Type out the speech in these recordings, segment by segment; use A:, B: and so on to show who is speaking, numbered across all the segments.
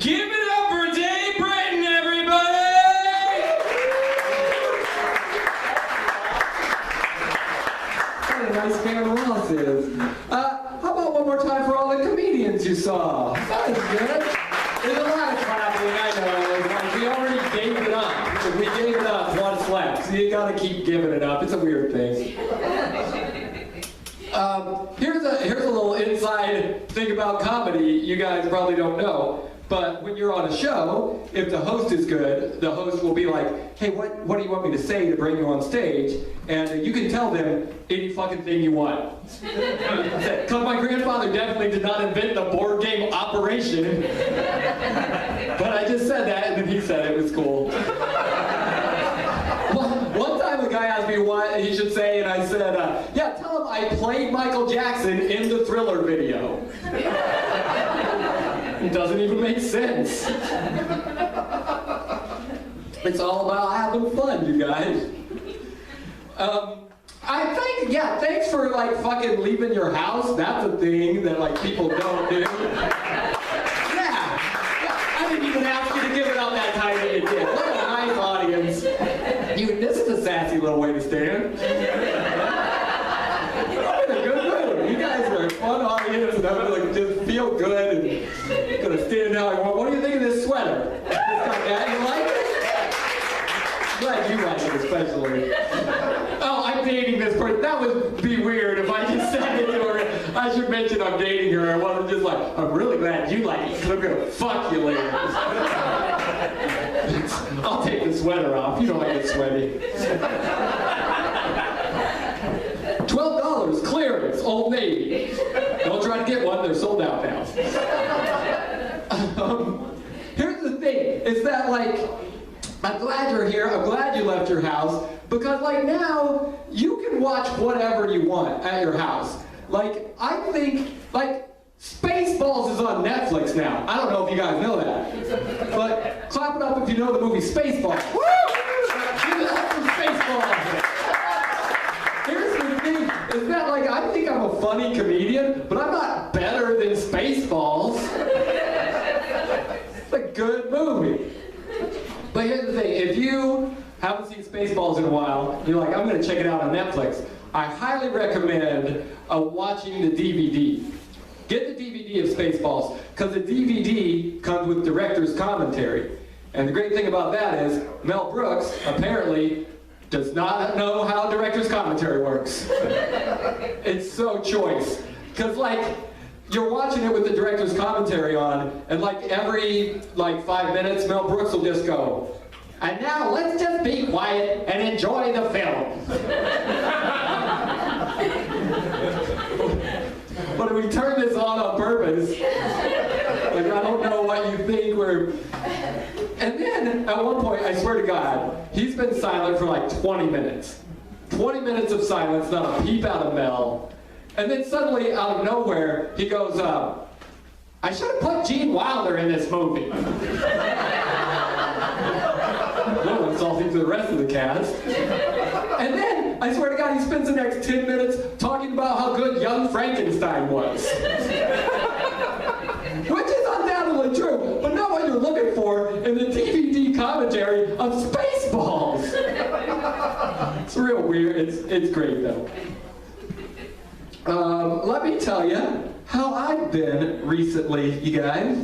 A: Give it up for Dave Britton, everybody! What a nice man Ross is. How about one more time for all the comedians you saw? That was good. There's a lot of clapping, I know. Like, we already gave it up. If we gave it up, what's left? So you gotta keep giving it up. It's a weird thing. Here's a little inside thing about comedy you guys probably don't know. But when you're on a show, if the host is good, the host will be like, hey, what do you want me to say to bring you on stage? And you can tell them any fucking thing you want. Because my grandfather definitely did not invent the board game Operation. But I just said that, and then he said it was cool. One time a guy asked me what he should say, and I said, yeah, tell him I played Michael Jackson in the Thriller video. It doesn't even make sense. It's all about having fun, you guys. Thanks for like fucking leaving your house. That's a thing that like people don't do. Yeah, I didn't even ask you to give it up that time that you did. What a nice audience. This is a sassy little way to stand. I'm in a good mood. You guys are a fun audience, and I'm gonna just feel good and gonna stand out. What do you think of this sweater? It's got that. You like it? Glad you like it, especially. Oh, I'm dating this person. That would be weird if I just said it to her. I should mention I'm dating her. I wasn't just like, I'm really glad you like it, because I'm gonna fuck you later. I'll take the sweater off. You know I get sweaty. $12, clearance, Old Navy. Don't try to get one, they're sold out now. Here's the thing, is that like, I'm glad you're here, I'm glad you left your house, because like now, you can watch whatever you want at your house. Like, I think, like, Spaceballs is on Netflix now. I don't know if you guys know that. But clap it up if you know the movie Spaceballs. Woo! Give it up for Spaceballs. Here's the thing, is that like, I think I'm a funny comedian, but I'm not better than Spaceballs. It's a good movie. But here's the thing, if you haven't seen Spaceballs in a while, you're like, I'm gonna check it out on Netflix, I highly recommend watching the DVD. Get the DVD of Spaceballs, because the DVD comes with director's commentary. And the great thing about that is, Mel Brooks apparently does not know how director's commentary works. It's so choice. Because like, you're watching it with the director's commentary on, and like every 5 minutes, Mel Brooks will just go, and now let's just be quiet and enjoy the film. But if we turn this on purpose, like I don't know what you think we're... And then, at one point, I swear to God, he's been silent for like 20 minutes. 20 minutes of silence, not a peep out of Mel. And then suddenly, out of nowhere, he goes, I should have put Gene Wilder in this movie. A little insulting to the rest of the cast. And then, I swear to God, he spends the next 10 minutes talking about how good Young Frankenstein was. Which is undoubtedly true, but not what you're looking for in the DVD commentary of Spaceballs. It's real weird. It's great, though. Let me tell you how I've been recently, you guys.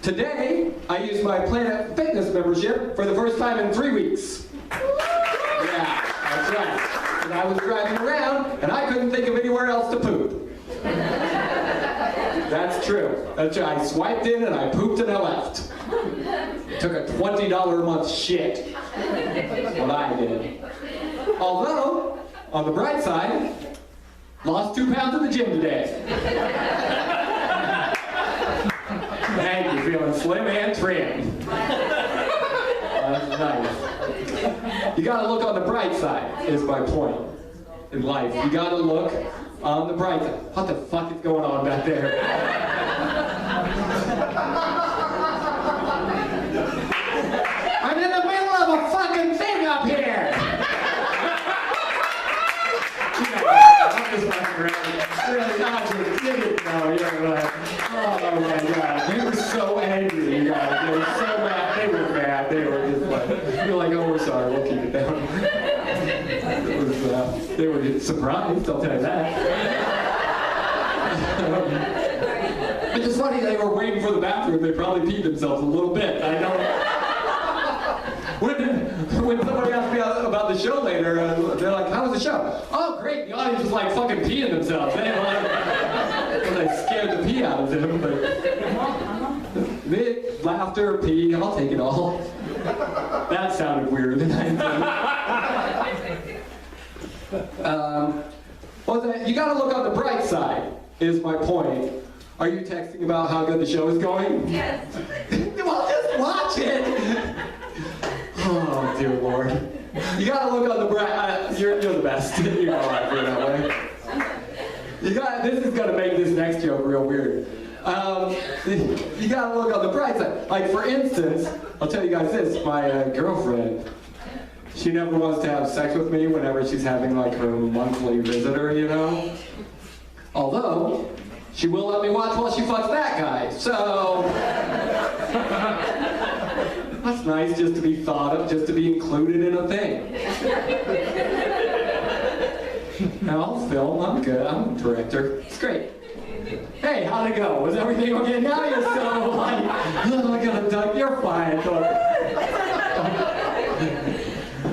A: Today, I used my Planet Fitness membership for the first time in 3 weeks. Yeah, that's right. And I was driving around, and I couldn't think of anywhere else to poop. That's true. That's true. I swiped in, and I pooped, and I left. Took a $20 a month shit. That's what I did. Although, on the bright side, lost 2 pounds in the gym today. Thank you, feeling slim and trim. That's nice. You gotta look on the bright side, is my point in life. You gotta look on the bright side. What the fuck is going on back there? I'm in the middle of a fucking thing up here! I'm just fucking around. Really, not just kidding. No, you're like, oh my God. We were so They were surprised, I'll tell you that. It's just funny, they were waiting for the bathroom. They probably peed themselves a little bit. I know. When somebody asked me about the show later, they're like, "How was the show?" "Oh, great." The audience was like fucking peeing themselves. They were like, I scared the pee out of them. But laughter, pee, I'll take it all. That sounded weird. You gotta look on the bright side, is my point. Are you texting about how good the show is going?
B: Yes.
A: Well, just watch it. Oh, dear Lord. You gotta look on the bright, you're the best. You're all right for it that way. This is gonna make this next joke real weird. You gotta look on the bright side. Like, for instance, I'll tell you guys this, my girlfriend, she never wants to have sex with me whenever she's having like her monthly visitor, you know? Although, she will let me watch while she fucks that guy, so... That's nice, just to be thought of, just to be included in a thing. Now I'll film, I'm good, I'm a director. It's great. Hey, how'd it go? Was everything okay? Now you're so like, oh, I gotta duck, you're fine.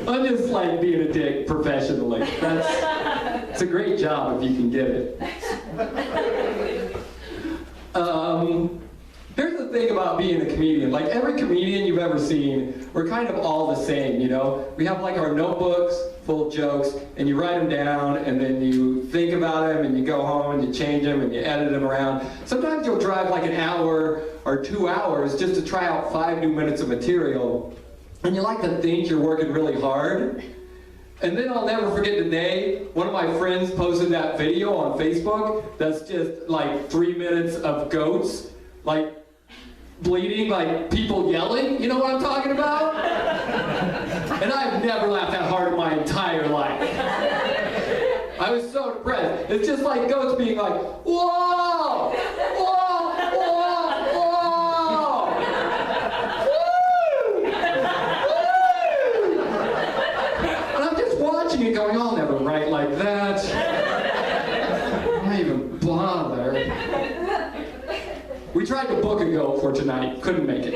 A: I'm just like being a dick professionally. It's a great job if you can get it. Here's the thing about being a comedian. Like, every comedian you've ever seen, we're kind of all the same, you know? We have like our notebooks full of jokes, and you write them down, and then you think about them, and you go home, and you change them, and you edit them around. Sometimes you'll drive like an hour or 2 hours just to try out 5 new minutes of material, and you like to think you're working really hard. And then I'll never forget the day one of my friends posted that video on Facebook that's just like 3 minutes of goats, like, bleeding, like people yelling, you know what I'm talking about? And I've never laughed that hard in my entire life. I was so depressed. It's just like goats being like, whoa! Whoa! Whoa! Whoa! Woo! Woo! And I'm just watching it going, I'll never write like that. Why even bother? We tried to book a goat for tonight, couldn't make it.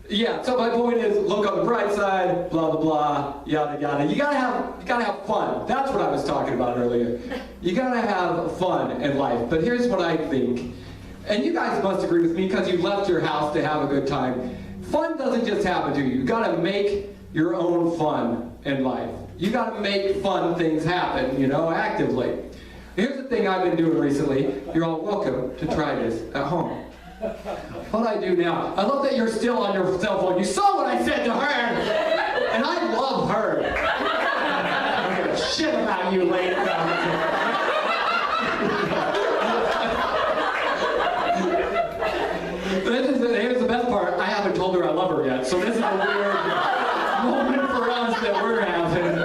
A: Yeah, so my point is, look on the bright side, blah, blah, blah, yada, yada. You gotta have fun. That's what I was talking about earlier. You gotta have fun in life. But here's what I think, and you guys must agree with me because you left your house to have a good time. Fun doesn't just happen to you. You gotta make your own fun in life. You gotta make fun things happen, you know, actively. Here's the thing I've been doing recently. You're all welcome to try this at home. What I do now, I love that you're still on your cell phone. You saw what I said to her, and I love her. I don't give a shit about you later. Here's the best part. I haven't told her I love her yet, so this is a weird moment for us that we're having.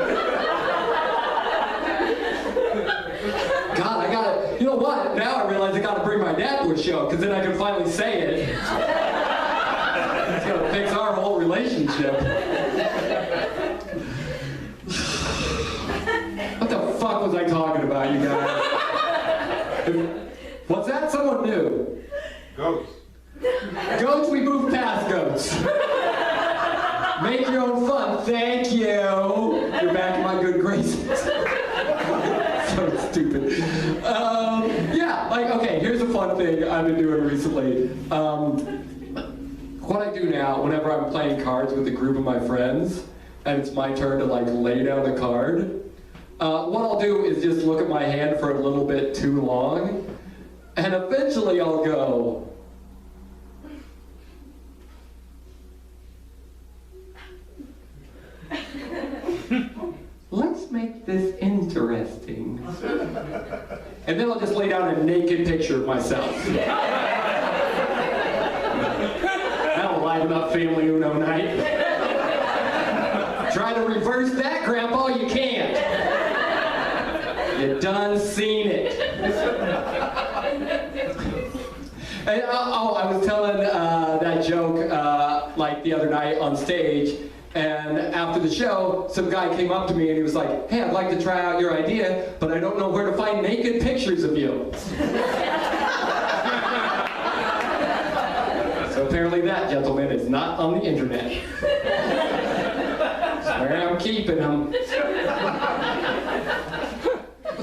A: God, I gotta, you know what? Now I realize I gotta bring my dad to a show, because then I can finally say it. It's gonna fix our whole relationship. What the fuck was I talking about, you guys? What's that? Someone new.
C: Goats.
A: Goats, we moved past goats. Make your own fun. Thank you. You're back in my good graces. So stupid. Yeah, like, okay, here's a fun thing I've been doing recently. What I do now, whenever I'm playing cards with a group of my friends, and it's my turn to like lay down a card, what I'll do is just look at my hand for a little bit too long, and eventually I'll go, let's make this interesting. And then I'll just lay down a naked picture of myself. That'll liven up Family Uno night. Try to reverse that, Grandpa, you can't. You done seen it. And, I was telling that joke like the other night on stage, and after the show, some guy came up to me and he was like, hey, I'd like to try out your idea, but I don't know where to find naked pictures of you. So apparently that gentleman is not on the internet. That's where I'm keeping him.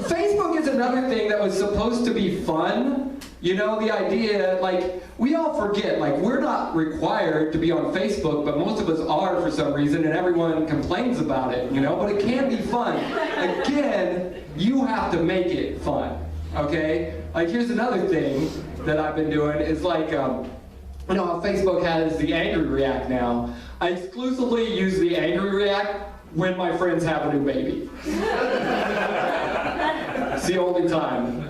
A: Facebook is another thing that was supposed to be fun. You know, the idea, like, we all forget, like, we're not required to be on Facebook, but most of us are for some reason, and everyone complains about it, you know, but it can be fun. Again, you have to make it fun, okay? Like, here's another thing that I've been doing, is like, you know how Facebook has the angry react now. I exclusively use the angry react when my friends have a new baby. It's the only time.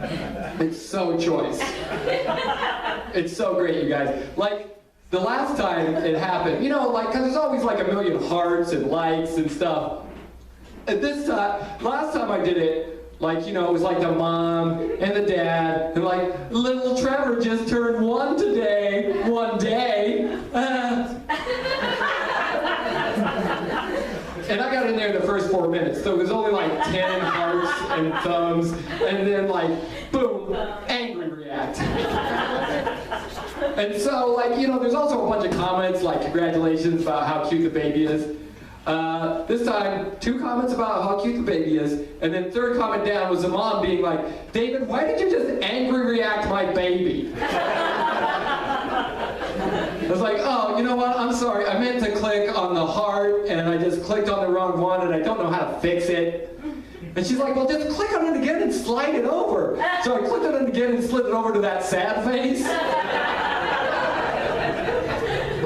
A: It's so choice. It's so great, you guys. Like, the last time it happened, you know, like, because there's always like a million hearts and likes and stuff. At this time, last time I did it, like, you know, it was like the mom and the dad, and like, little Trevor just turned 1 today, one day. And I got in there in the first 4 minutes, so it was only like 10 hearts and thumbs, and then like, boom, angry react. And so, like, you know, there's also a bunch of comments like, congratulations about how cute the baby is. This time, 2 comments about how cute the baby is, and then 3rd comment down was the mom being like, David, why did you just angry react my baby? I was like, oh, you know what, I'm sorry, I meant to click on the heart, and I just clicked on the wrong one, and I don't know how to fix it. And she's like, well, just click on it again and slide it over. So I clicked on it again and slid it over to that sad face.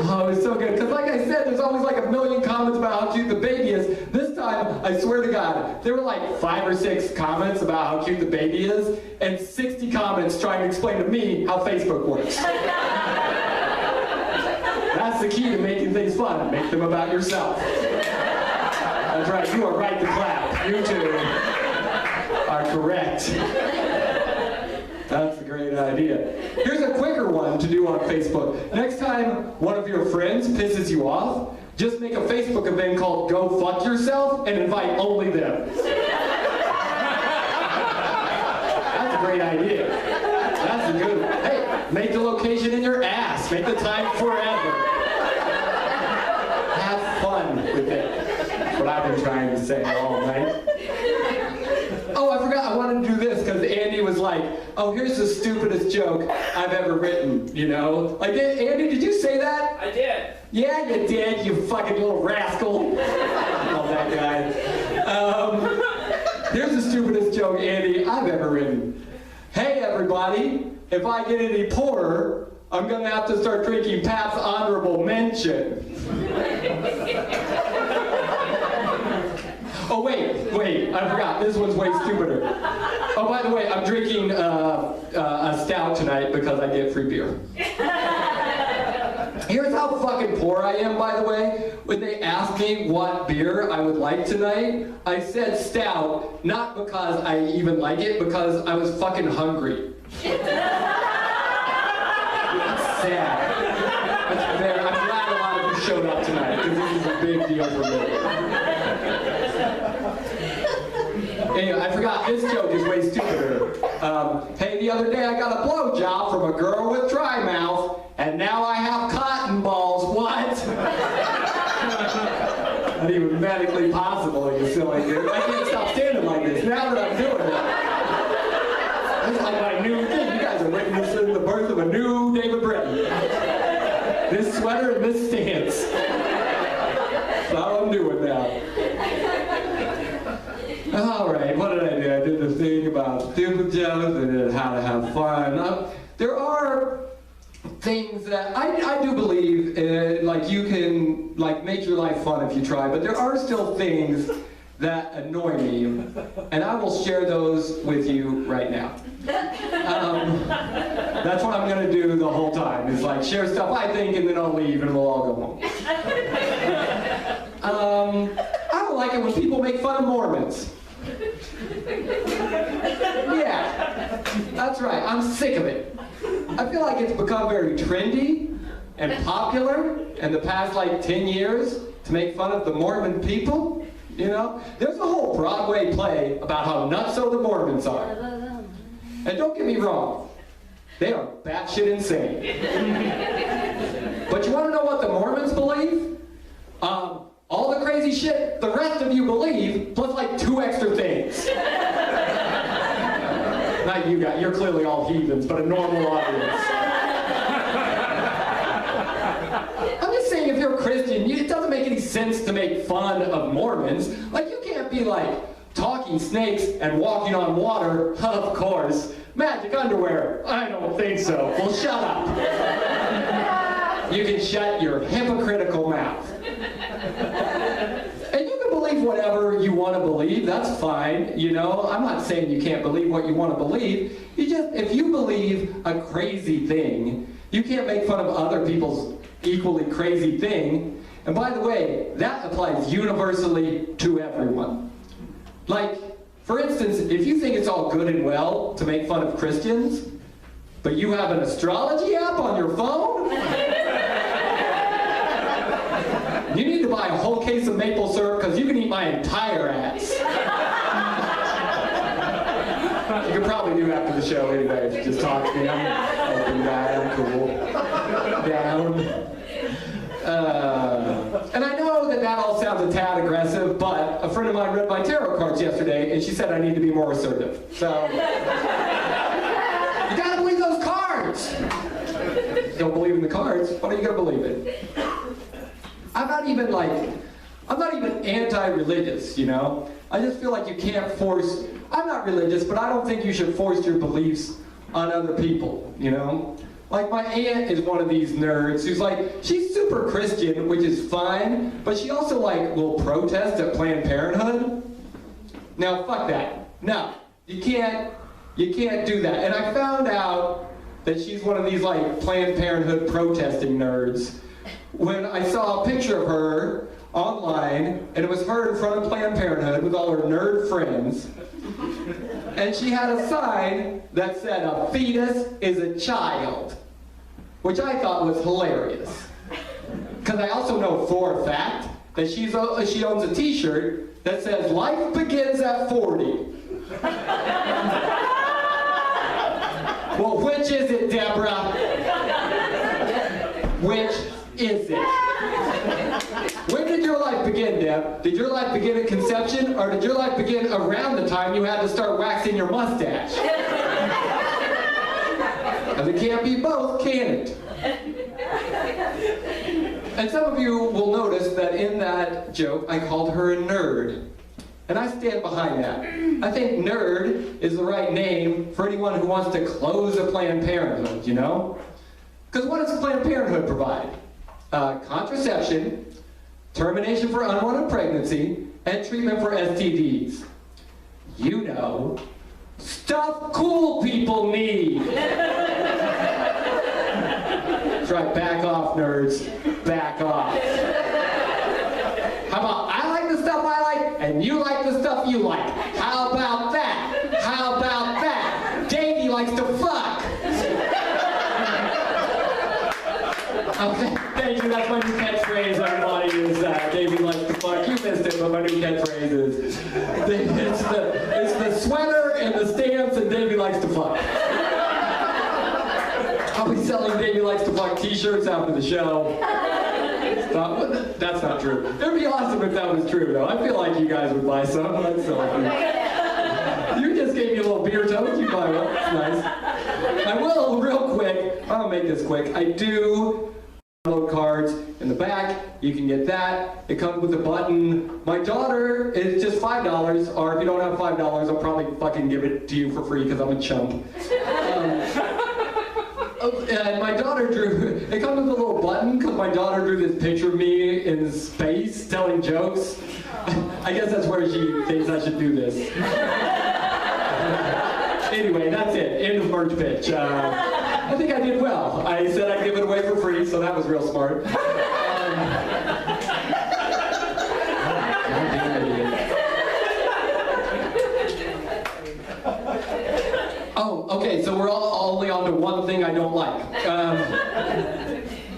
A: Oh, it was so good, because like I said, there's always like a million comments about how cute the baby is. This time, I swear to God, there were like 5 or 6 comments about how cute the baby is, and 60 comments trying to explain to me how Facebook works. That's the key to making things fun. Make them about yourself. That's right, you are right to clap. You two are correct. That's a great idea. Here's a quicker one to do on Facebook. Next time one of your friends pisses you off, just make a Facebook event called Go Fuck Yourself and invite only them. That's a great idea. That's a good one. Hey, make the location in your ass. Make the time forever. Have fun with it. That's what I've been trying to say all night. Oh, I forgot, I wanted to do this because Andy was like, oh, here's the stupidest joke I've ever written, you know? Like, Andy, did you say that?
B: I did.
A: Yeah, you did, you fucking little rascal. Love that guy. Here's the stupidest joke, Andy, I've ever written. Hey, everybody, if I get any poorer, I'm gonna have to start drinking Pabst Honorable Mention. Oh, wait, I forgot. This one's way stupider. Oh, by the way, I'm drinking a stout tonight because I get free beer. Here's how fucking poor I am, by the way. When they asked me what beer I would like tonight, I said stout, not because I even like it, because I was fucking hungry. That's sad. That's fair. I'm glad a lot of you showed up tonight, because this is a big deal for me. Anyway, I forgot, this joke is way stupider. Hey, the other day I got a blowjob from a girl with dry mouth, and now I have cotton balls. What? Not even medically possible, you silly dude. I can't stop standing like this now that I'm doing it. It's like my new thing. You guys are witnessing the birth of a new David Britton. This sweater and this stance. That's all I'm doing now. All right, what did I do? I did the thing about stupid jokes and then how to have fun. There are things that I do believe, like you can like make your life fun if you try, but there are still things that annoy me, and I will share those with you right now. That's what I'm gonna do the whole time, is like share stuff I think and then I'll leave and we'll all go home. I don't like it when people make fun of Mormons. Yeah, that's right, I'm sick of it. I feel like it's become very trendy and popular in the past like 10 years to make fun of the Mormon people? You know, there's a whole Broadway play about how nutso the Mormons are. And don't get me wrong, they are batshit insane. But you want to know what the Mormons believe? All the crazy shit the rest of you believe, plus like 2 extra things. Not you guys, you're clearly all heathens, but a normal audience. I'm just saying, if you're a Christian, it doesn't make any sense to make fun of Mormons. Like, you can't be like talking snakes and walking on water, of course. Magic underwear, I don't think so. Well, shut up. You can shut your hypocritical mouth. And you can believe whatever you want to believe, that's fine, you know. I'm not saying you can't believe what you want to believe. If you believe a crazy thing, you can't make fun of other people's equally crazy thing. And by the way, that applies universally to everyone. Like, for instance, if you think it's all good and well to make fun of Christians, but you have an astrology app on your phone? You need to buy a whole case of maple syrup because you can eat my entire ass. You could probably do after the show anyway if you just talk to me. I'm an open guy, I'm cool. Down. And I know that all sounds a tad aggressive, but a friend of mine read my tarot cards yesterday and she said I need to be more assertive. So, you gotta believe those cards! Don't believe in the cards, what are you gonna believe in? I'm not even anti-religious, you know? I just feel like you can't force, I'm not religious, but I don't think you should force your beliefs on other people, you know? Like, my aunt is one of these nerds who's like, she's super Christian, which is fine, but she also like will protest at Planned Parenthood. Now, fuck that. No, you can't do that. And I found out that she's one of these like Planned Parenthood protesting nerds when I saw a picture of her online, and it was her in front of Planned Parenthood with all her nerd friends, and she had a sign that said, "A fetus is a child," which I thought was hilarious. Because I also know for a fact that she owns a t-shirt that says, "Life begins at 40." Well, which is it, Deborah? Which is it? When did your life begin, Deb? Did your life begin at conception, or did your life begin around the time you had to start waxing your mustache? Because it can't be both, can it? And some of you will notice that in that joke, I called her a nerd. And I stand behind that. I think nerd is the right name for anyone who wants to close a Planned Parenthood, you know? Because what does Planned Parenthood provide? Contraception, termination for unwanted pregnancy, and treatment for STDs. You know, stuff cool people need. That's right, back off, nerds. Back off. How about I like the stuff I like, and you like the stuff you like? How about that? How about that? Davey likes to fuck. Okay, thank you, that's my new catchphrase, everybody, is Davey likes to fuck. You missed it, but my new catchphrase is, it's the sweater and the stamps and Davey likes to fuck. I'll be selling Davey likes to fuck t-shirts after the show. That's not true. It'd be awesome if that was true, though. I feel like you guys would buy some. That's so funny. You just gave me a little beer toast. You buy one. That's nice. I will, real quick. I'll make this quick. I do download cards in the back. You can get that. It comes with a button. My daughter is just $5, or if you don't have $5, I'll probably fucking give it to you for free because I'm a chump. And my daughter drew, it comes with a little button because my daughter drew this picture of me in space telling jokes. I guess that's where she thinks I should do this. Anyway, that's it. End of merch pitch. I think I did well. I said I'd give it away for free, so that was real smart. Oh, okay, so we're all only on to one thing I don't like.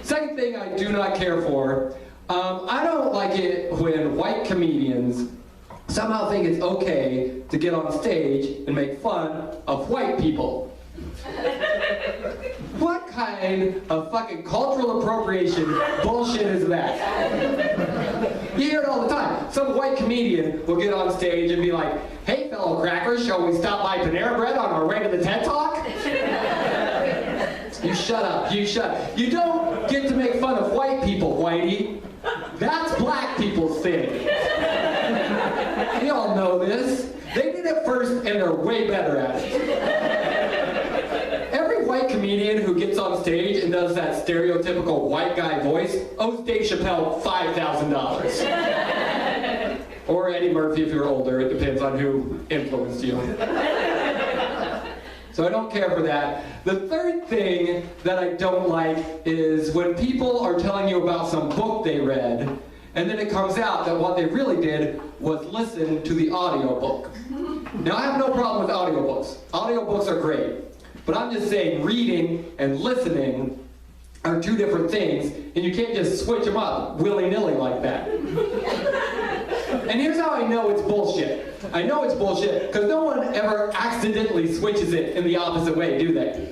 A: Second second thing I do not care for, I don't like it when white comedians somehow think it's okay to get on stage and make fun of white people. What kind of fucking cultural appropriation bullshit is that? You hear it all the time. Some white comedian will get on stage and be like, "Hey fellow crackers, shall we stop by Panera Bread on our way to the TED Talk?" You shut up, you shut up. You don't get to make fun of white people, Whitey. That's black people's thing. You all know this. They did it first and they're way better at it. Every white comedian who gets on stage and does that stereotypical white guy voice owes Dave Chappelle $5,000. Or Eddie Murphy if you're older, it depends on who influenced you. So I don't care for that. The third thing that I don't like is when people are telling you about some book they read, and then it comes out that what they really did was listen to the audiobook. Now I have no problem with audiobooks. Audiobooks are great. But I'm just saying reading and listening are two different things, and you can't just switch them up willy-nilly like that. And here's how I know it's bullshit. I know it's bullshit because no one ever accidentally switches it in the opposite way, do they?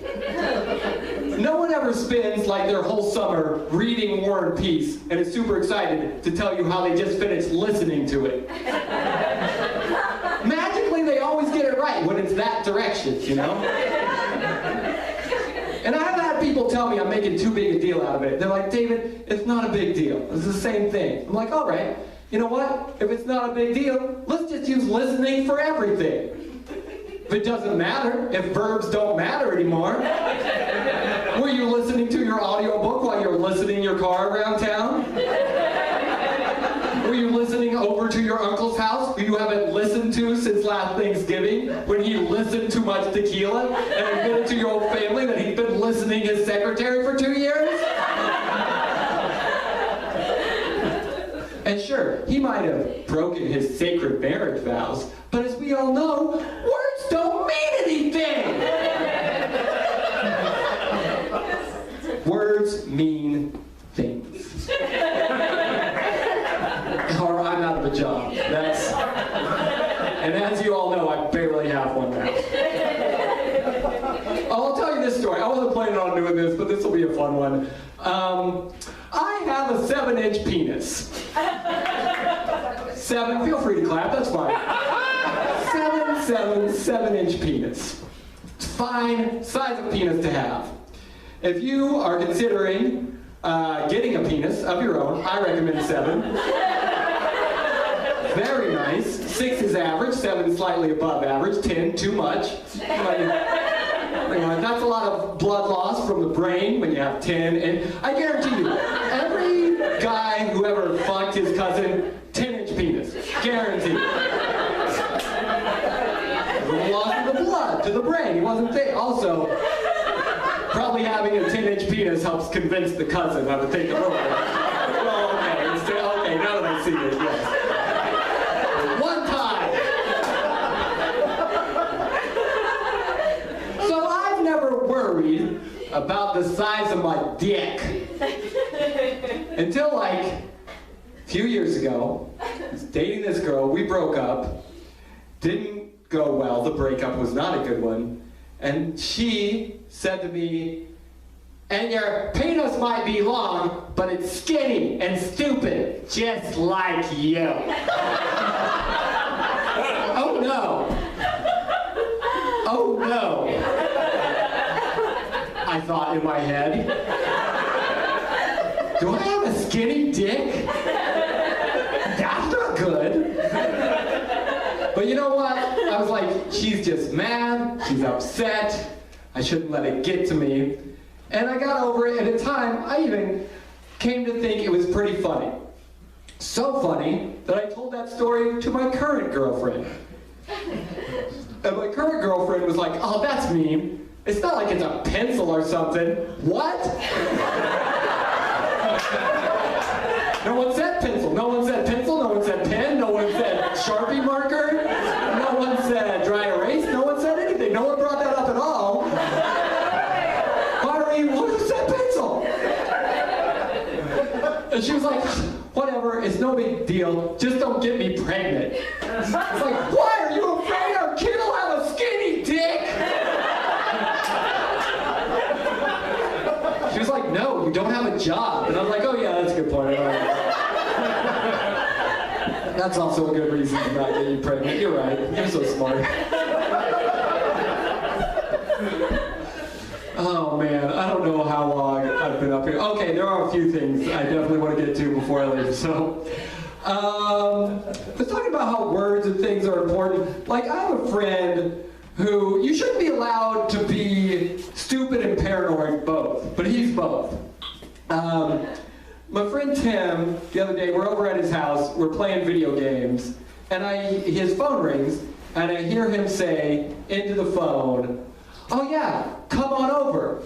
A: No one ever spends like their whole summer reading War and Peace and is super excited to tell you how they just finished listening to it. Magically, they always get it right when it's that direction, you know? And I've had people tell me I'm making too big a deal out of it. They're like, "David, it's not a big deal. It's the same thing." I'm like, all right. You know what? If it's not a big deal, let's just use listening for everything. If it doesn't matter, if verbs don't matter anymore. Were you listening to your audiobook while you're listening your car around town? Were you listening over to your uncle's house who you haven't listened to since last Thanksgiving when he listened too much tequila and admitted to your old family that he'd been listening his secretary for 2 years? And sure, he might have broken his sacred marriage vows, but as we all know, words don't mean anything! Words mean things. Or I'm out of a job. And as you all know, I barely have one now. I'll tell you this story. I wasn't planning on doing this, but this will be a fun one. I have a 7-inch penis. 7, feel free to clap, that's fine. 7-inch penis. It's fine size of penis to have. If you are considering getting a penis of your own, I recommend 7. Very nice. 6 is average, 7 is slightly above average, 10 too much. That's a lot of blood loss from the brain when you have 10, and I guarantee you, every guy who ever fucked his cousin, 10-inch penis, guaranteed. He lost the blood to the brain, he wasn't thick. Also, probably having a 10-inch penis helps convince the cousin how to take it over. Well, okay, now that I see it, yes. One time! So I've never worried about the size of my dick. Until like a few years ago, I was dating this girl, we broke up, didn't go well, the breakup was not a good one, and she said to me, "And your penis might be long, but it's skinny and stupid, just like you." Oh no. Oh no. I thought in my head. Do I have a skinny dick? That's not good. But you know what? I was like, she's just mad, she's upset, I shouldn't let it get to me. And I got over it, and at the time, I even came to think it was pretty funny. So funny that I told that story to my current girlfriend. And my current girlfriend was like, "Oh, that's mean. It's not like it's a pencil or something." What? No one said pencil, no one said pencil, no one said pen, no one said Sharpie marker, no one said dry erase, no one said anything. No one brought that up at all. Who said pencil? And she was like, whatever, it's no big deal, just don't get me pregnant. It's like, why are you afraid our kid will have a skinny dick? She was like, no, you don't have a job. And I was like, oh yeah, that's a good point. That's also a good reason to not get you pregnant. You're right, you're so smart. Oh man, I don't know how long I've been up here. Okay, there are a few things I definitely want to get to before I leave. So, let's talk about how words and things are important. Like, I have a friend who, you shouldn't be allowed to be stupid and paranoid both, but he's both. My friend Tim, the other day, we're over at his house, we're playing video games, and his phone rings, and I hear him say into the phone, oh yeah, come on over.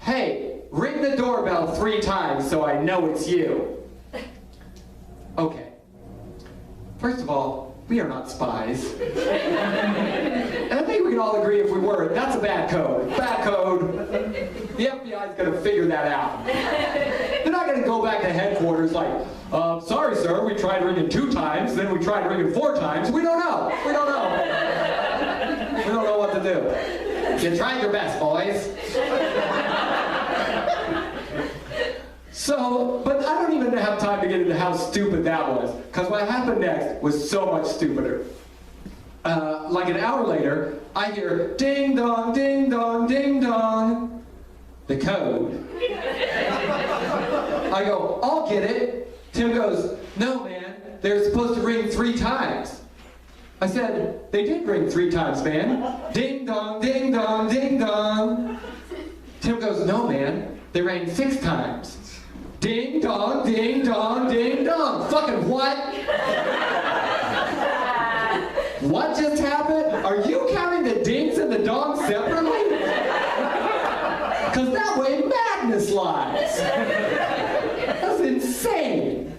A: Hey, ring the doorbell 3 times so I know it's you. Okay. First of all, we are not spies. And I think we can all agree if we were, that's a bad code. Bad code. The FBI is going to figure that out. They're not going to go back to headquarters like, sorry sir, we tried ringing 2 times, then we tried ringing 4 times. We don't know. We don't know. We don't know what to do. You tried your best, boys. So, but I don't even have time to get into how stupid that was, because what happened next was so much stupider. Like an hour later, I hear ding dong, ding dong, ding dong. The code. I go, I'll get it. Tim goes, no man, they're supposed to ring 3 times. I said, they did ring 3 times, man. Ding dong, ding dong, ding dong. Tim goes, no man, they rang 6 times. Ding dong, ding dong, ding dong. Fucking what? What just happened? Are you counting the dings and the dongs separately? Because that way madness lies. That's insane.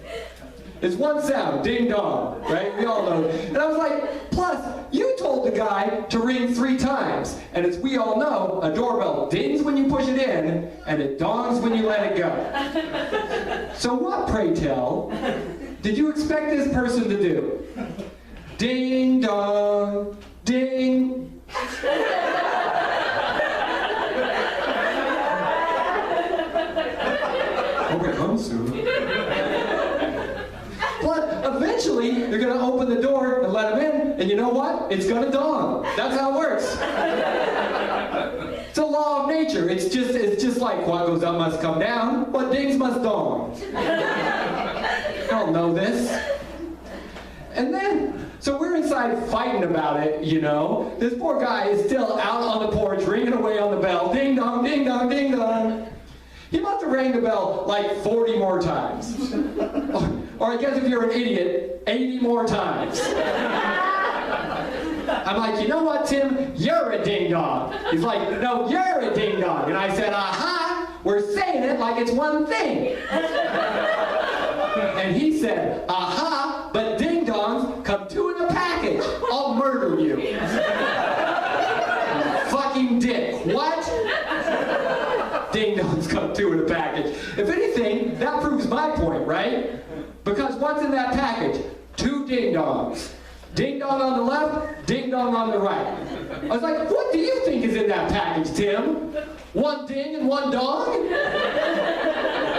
A: It's one sound, ding dong, right? We all know. And I was like, plus, you told the guy to ring 3 times. And as we all know, a doorbell dings when you push it in, and it dongs when you let it go. So what, pray tell, did you expect this person to do? Ding dong, ding. Hope it comes soon. But eventually, they're going to open the door and let him in, and you know what? It's going to dong. That's how it works. It's a law of nature. It's just like what goes up must come down, what dings must dong. I don't know this. And then, so we're inside fighting about it, you know. This poor guy is still out on the porch, ringing away on the bell. Ding dong, ding dong, ding dong. He must have rang the bell like 40 more times. Or I guess if you're an idiot, 80 more times. I'm like, you know what, Tim? You're a ding-dong. He's like, no, you're a ding-dong. And I said, aha, we're saying it like it's one thing. And he said, aha, but ding-dongs come 2 in a package. I'll murder you. Fucking dick. What? Ding-dongs come 2 in a package. If anything, that proves my point, right? Because what's in that package? 2 ding-dongs. Ding-dong on the left, ding-dong on the right. I was like, what do you think is in that package, Tim? 1 ding and 1 dong?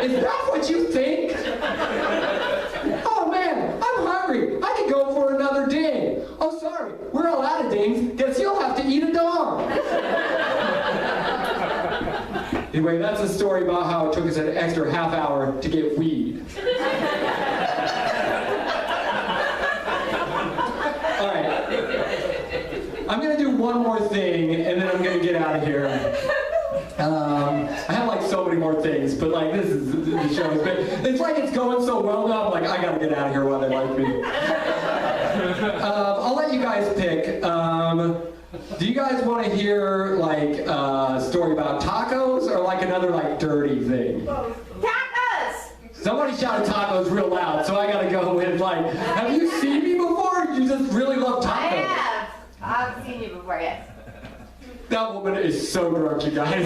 A: Is that what you think? Oh man, I'm hungry. I could go for another ding. Oh sorry, we're all out of dings. Guess you'll have to eat a dong. Anyway, that's a story about how it took us an extra half hour to get weed. All right. I'm going to do one more thing, and then I'm going to get out of here. I have like so many more things, but like this is the show. It's like it's going so well now, I'm like, I got to get out of here while they like me. I'll let you guys pick. Do you guys want to hear like a story about tacos or like another like dirty thing?
B: Tacos!
A: Somebody shouted tacos real loud, so I gotta go with like, have you seen me before? You just really love tacos.
B: I have. I've seen you before, yes.
A: That woman is so drunk, you guys.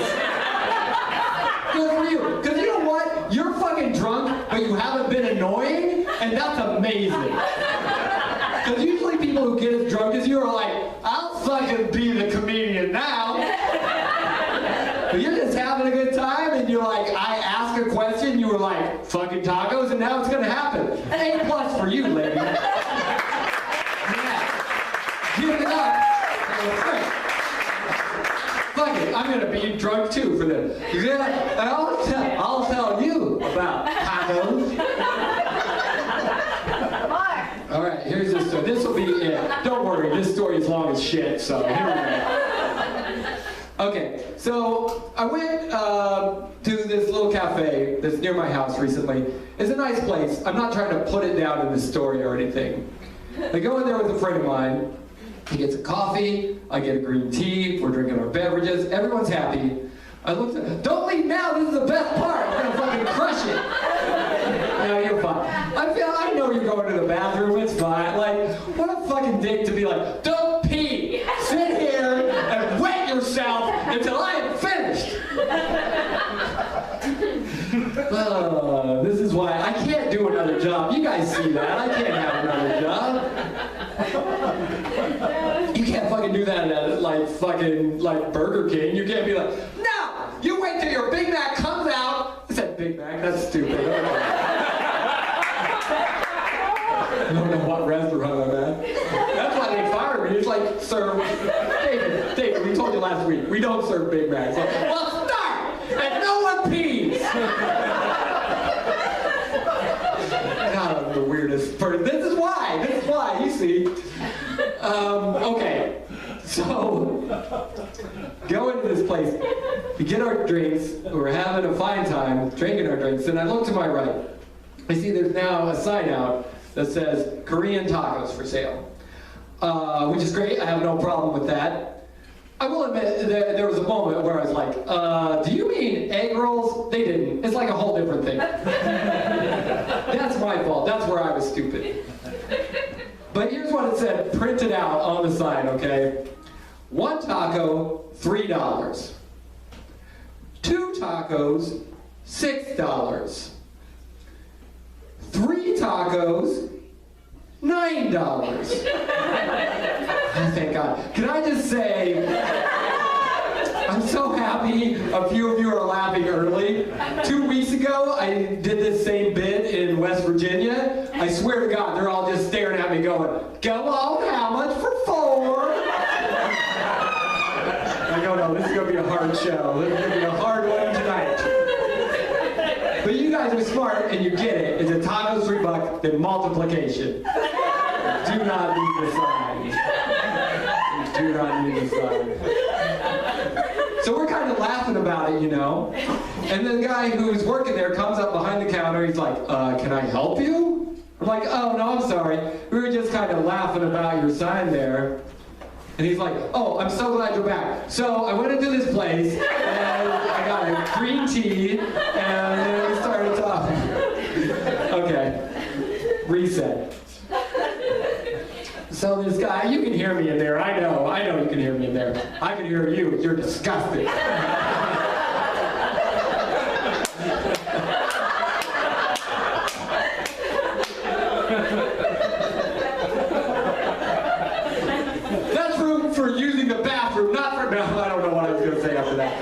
A: Good for you. Because you know what? You're fucking drunk but you haven't been annoying, and that's amazing. Because usually people who get as drunk as you are like, I'll fucking be the comedian now. But you're just having a good time, and you're like, I ask a question, you were like, fucking tacos, and now it's gonna happen. A+ for you, lady. Yeah. Give it up. Fuck it, I'm gonna be drunk too for this. Yeah, and I'll tell you about tacos. All right, here's this story. This will be it. Don't worry, this story is long as shit, so here we go. Okay, so I went to this little cafe that's near my house recently. It's a nice place. I'm not trying to put it down in this story or anything. I go in there with a friend of mine. He gets a coffee, I get a green tea, we're drinking our beverages, everyone's happy. I looked at him, don't leave now, this is the best part, we're gonna fucking crush it. No, you're fine. I know you're going to the bathroom, it's fine. Like, what a fucking dick to be like, don't pee, sit here and wet yourself until I am finished. This is why I can't do another job. You guys see that, I can't have another job. You can't fucking do that at like Burger King. You can't be like, no, you wait till your Big Mac comes out. I said Big Mac, that's stupid. I don't know what restaurant I'm at. That's why they fired me. It's like, sir, David, we told you last week, we don't serve Big Macs. Like, well, start, and no one pees. God, I'm the weirdest person. This is why, you see. Okay, so go into this place, we get our drinks, we're having a fine time drinking our drinks, and I look to my right. I see there's now a sign out that says Korean tacos for sale, which is great, I have no problem with that. I will admit, there was a moment where I was like, do you mean egg rolls? They didn't, it's like a whole different thing. That's my fault, that's where I was stupid. But here's what it said, printed out on the sign, okay? 1 taco, $3. 2 tacos, $6. 3 tacos, $9. Oh, thank God. Can I just say, I'm so happy a few of you are laughing early. 2 weeks ago, I did this same bit in West Virginia. I swear to God, they're all just staring at me going, go on, how much for 4? I go, no, this is going to be a hard show. This is going to be a hard one tonight. But you guys are smart and you get it. It's a taco's $3, then multiplication. Do not need the sign. You do not need the sign. So we're kind of laughing about it, you know? And the guy who's working there comes up behind the counter, he's like, can I help you? I'm like, oh, no, I'm sorry. We were just kind of laughing about your sign there. And he's like, oh, I'm so glad you're back. So I went into this place, and I got a green tea, and then we started talking. Okay, reset. So this guy, you can hear me in there, I know you can hear me in there. I can hear you, you're disgusting. That's for using the bathroom, not for, no, I don't know what I was going to say after that.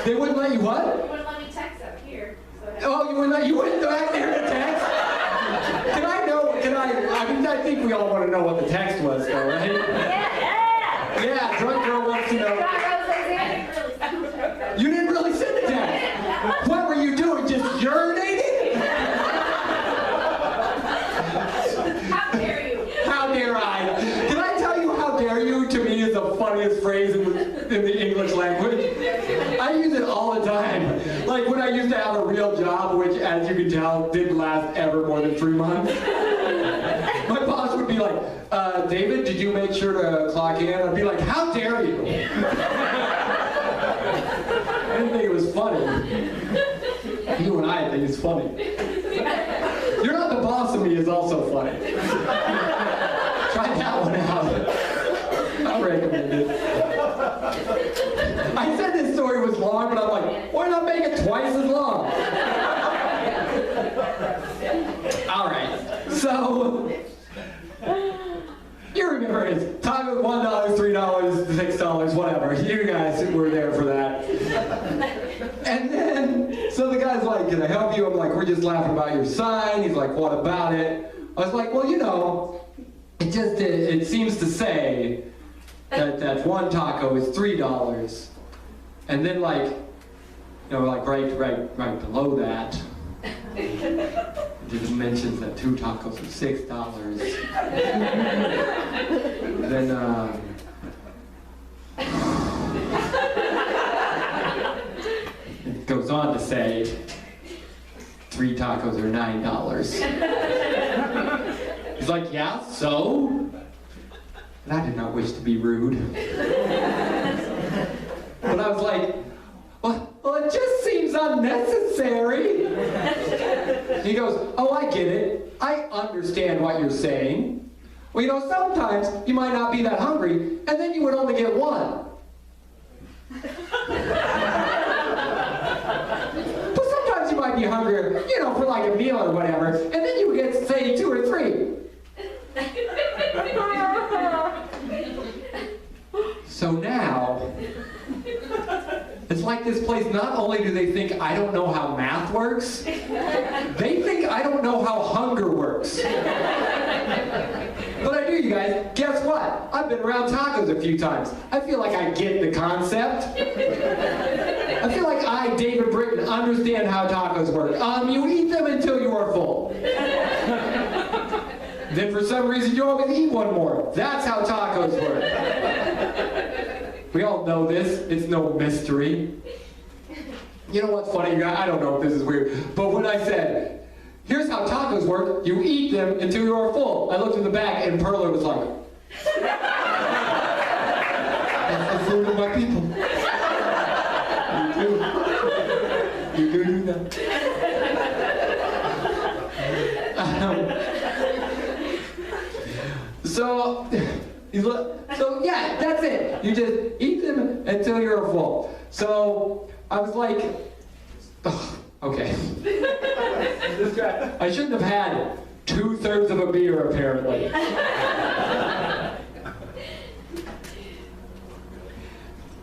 A: They wouldn't let you what?
B: They wouldn't let me text up here.
A: Oh, you wouldn't back there to text? I think we all want to know what the text was, though, right? Yeah, drunk girl wants to know. You didn't really send a text. What were you doing, just urinating?
B: How dare you?
A: How dare I? Can I tell you how dare you to me is the funniest phrase in the English language? I use it all the time. Like when I used to have a real job, which as you can tell, didn't last ever more than 3 months. My boss would be like, David, did you make sure to clock in? I'd be like, how dare you? I didn't think it was funny. You and I think it's funny. You're not the boss of me is also funny. Try that one out. I recommend it. I said this story was long, but I'm like, why not make it twice as long? All right, so you remember it's tacos $1, $3, $6, whatever. You guys were there for that. And then, so the guy's like, can I help you? I'm like, we're just laughing about your sign. He's like, what about it? I was like, well, you know, it seems to say that one taco is $3. And then like, you know, like right below that, it mentions that 2 tacos are $6. Then, it goes on to say 3 tacos are $9. He's like, yeah, so? And I did not wish to be rude. But I was like, well, it just seems unnecessary. He goes, oh, I get it. I understand what you're saying. Well, you know, sometimes you might not be that hungry, and then you would only get 1. But sometimes you might be hungrier, you know, for like a meal or whatever, and then you would get, say, 2 or 3. So now, it's like this place, not only do they think I don't know how math works, they think I don't know how hunger works. But I do, you guys. Guess what? I've been around tacos a few times. I feel like I get the concept. I feel like I, David Britton, understand how tacos work. You eat them until you are full. Then for some reason you always eat one more. That's how tacos work. We all know this. It's no mystery. You know what's funny, guys? I don't know if this is weird, but when I said, here's how tacos work, you eat them until you are full, I looked in the back and Perla was like, that's the food of my people. You do that. So yeah, that's it. You just eat them until you're full. So I was like, oh, okay. I shouldn't have had 2/3 of a beer, apparently.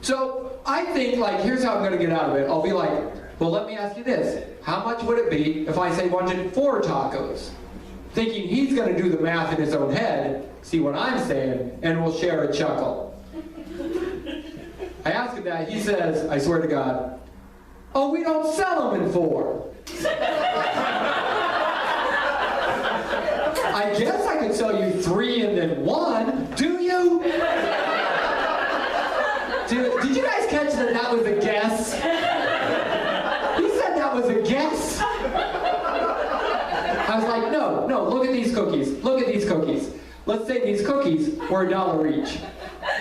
A: So I think, like, here's how I'm going to get out of it. I'll be like, well, let me ask you this. How much would it be if I say wanted 4 tacos? Thinking he's going to do the math in his own head, see what I'm saying, and we'll share a chuckle. I ask him that, he says, I swear to God, oh, we don't sell them in 4. I guess I could sell you 3 and then 1. Do you? Did you guys catch that was a guess? He said that was a guess. I was like, no, look at these cookies. Look at these cookies. Let's say these cookies were $1 each.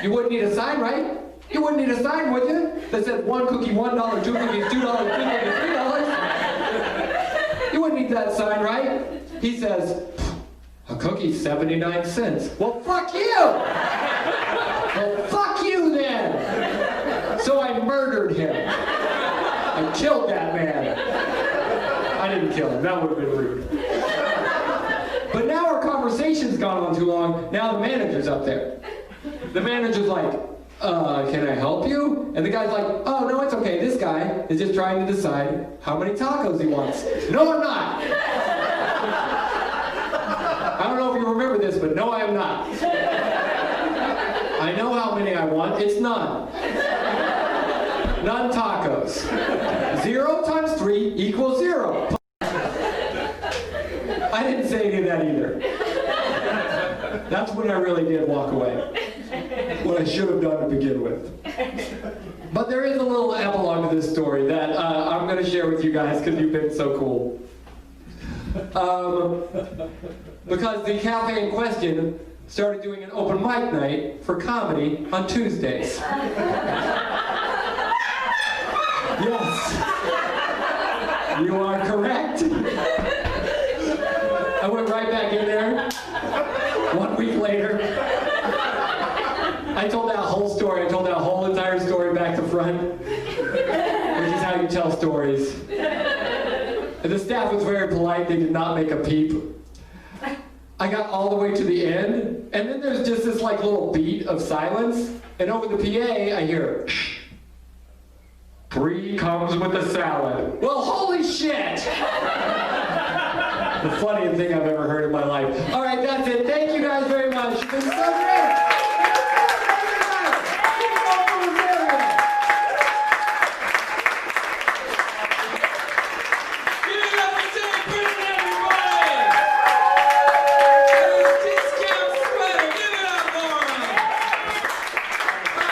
A: You wouldn't need a sign, right? You wouldn't need a sign, would you? That said 1 cookie, $1, 2 cookies, $2, 3 cookies, $3. You wouldn't need that sign, right? He says, a cookie, 79 cents. Well, fuck you! Well, fuck you then! So I murdered him. I killed that man. I didn't kill him, that would have been rude. But now our conversation's gone on too long, now the manager's up there. The manager's like, can I help you? And the guy's like, oh, no, it's okay. This guy is just trying to decide how many tacos he wants. No, I'm not. I don't know if you remember this, but no, I am not. I know how many I want. It's none. None tacos. 0 times 3 equals 0. I didn't say any of that either. That's when I really did walk away. What I should have done to begin with. But there is a little epilogue to this story that I'm going to share with you guys because you've been so cool. Because the cafe in question started doing an open mic night for comedy on Tuesdays. Yes, you are correct. I went right back in there 1 week later. I told that whole story. I told that whole entire story back to front, which is how how you tell stories. And the staff was very polite, they did not make a peep. I got all the way to the end, and then there's just this like little beat of silence, and over the PA I hear, "Brie comes with a salad." Well, holy shit! The funniest thing I've ever heard in my life. All right, that's it. Thank you guys very much. It's been so great.